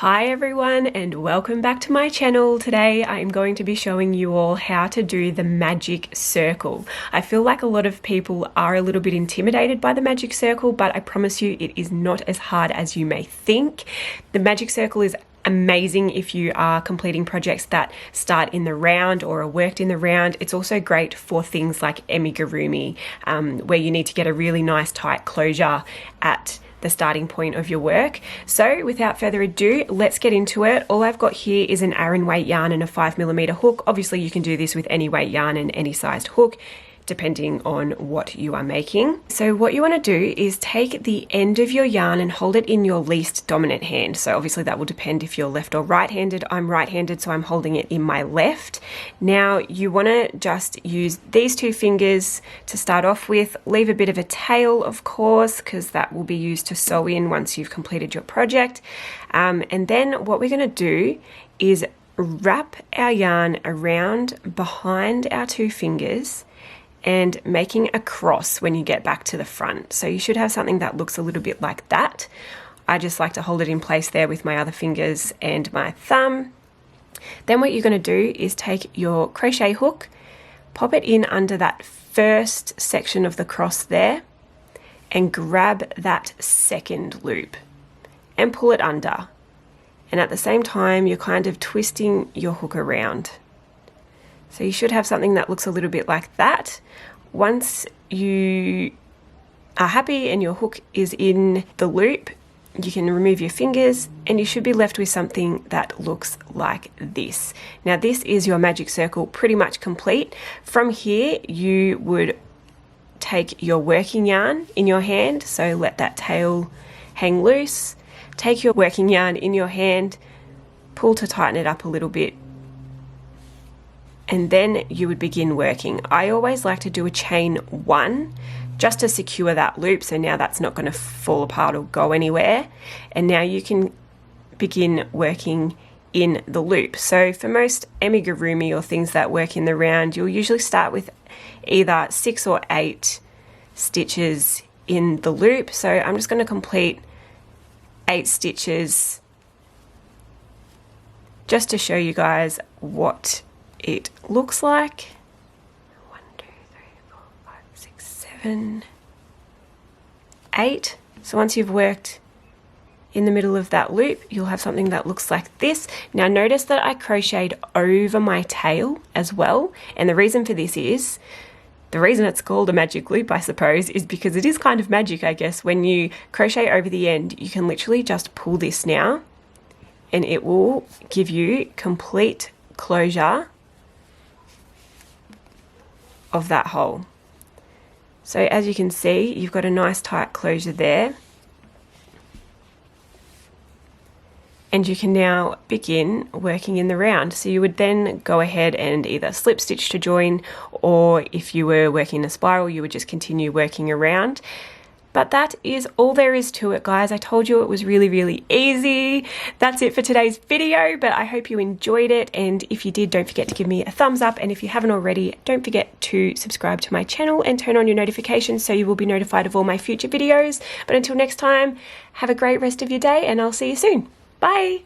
Hi everyone and welcome back to my channel. Today I am going to be showing you all how to do the magic circle. I feel like a lot of people are a little bit intimidated by the magic circle, but I promise you it is not as hard as you may think. The magic circle is amazing if you are completing projects that start in the round or are worked in the round. It's also great for things like amigurumi, where you need to get a really nice tight closure at the starting point of your work. So without further ado, let's get into it. All I've got here is an Aran weight yarn and a 5mm hook. Obviously you can do this with any weight yarn and any sized hook, depending on what you are making. So what you want to do is take the end of your yarn and hold it in your least dominant hand. So obviously that will depend if you're left or right-handed. I'm right-handed, so I'm holding it in my left. Now you want to just use these two fingers to start off with. Leave a bit of a tail, of course, because that will be used to sew in once you've completed your project. And then what we're going to do is wrap our yarn around behind our two fingers and making a cross when you get back to the front. So you should have something that looks a little bit like that. I just like to hold it in place there with my other fingers and my thumb. Then what you're going to do is take your crochet hook, pop it in under that first section of the cross there, and grab that second loop and pull it under. And at the same time, you're kind of twisting your hook around. So you should have something that looks a little bit like that. Once you are happy and your hook is in the loop, you can remove your fingers and you should be left with something that looks like this. Now this is your magic circle pretty much complete. From here you would take your working yarn in your hand, so let that tail hang loose. Take your working yarn in your hand, pull to tighten it up a little bit, and then you would begin working. I always like to do a chain one just to secure that loop, so now that's not going to fall apart or go anywhere. And now you can begin working in the loop. So for most amigurumi or things that work in the round, you'll usually start with either 6 or 8 stitches in the loop. So I'm just going to complete 8 stitches just to show you guys what it looks like. 1, 2, 3, 4, 5, 6, 7, 8. So once you've worked in the middle of that loop, you'll have something that looks like this. Now notice that I crocheted over my tail as well, and the reason for this is, the reason it's called a magic loop, I suppose, is because it is kind of magic, I guess. When you crochet over the end, you can literally just pull this now and it will give you complete closure of that hole. So as you can see, you've got a nice tight closure there. And you can now begin working in the round. So you would then go ahead and either slip stitch to join, or if you were working in a spiral, you would just continue working around. But that is all there is to it, guys. I told you it was really, really easy. That's it for today's video, but I hope you enjoyed it. And if you did, don't forget to give me a thumbs up. And if you haven't already, don't forget to subscribe to my channel and turn on your notifications so you will be notified of all my future videos. But until next time, have a great rest of your day and I'll see you soon. Bye.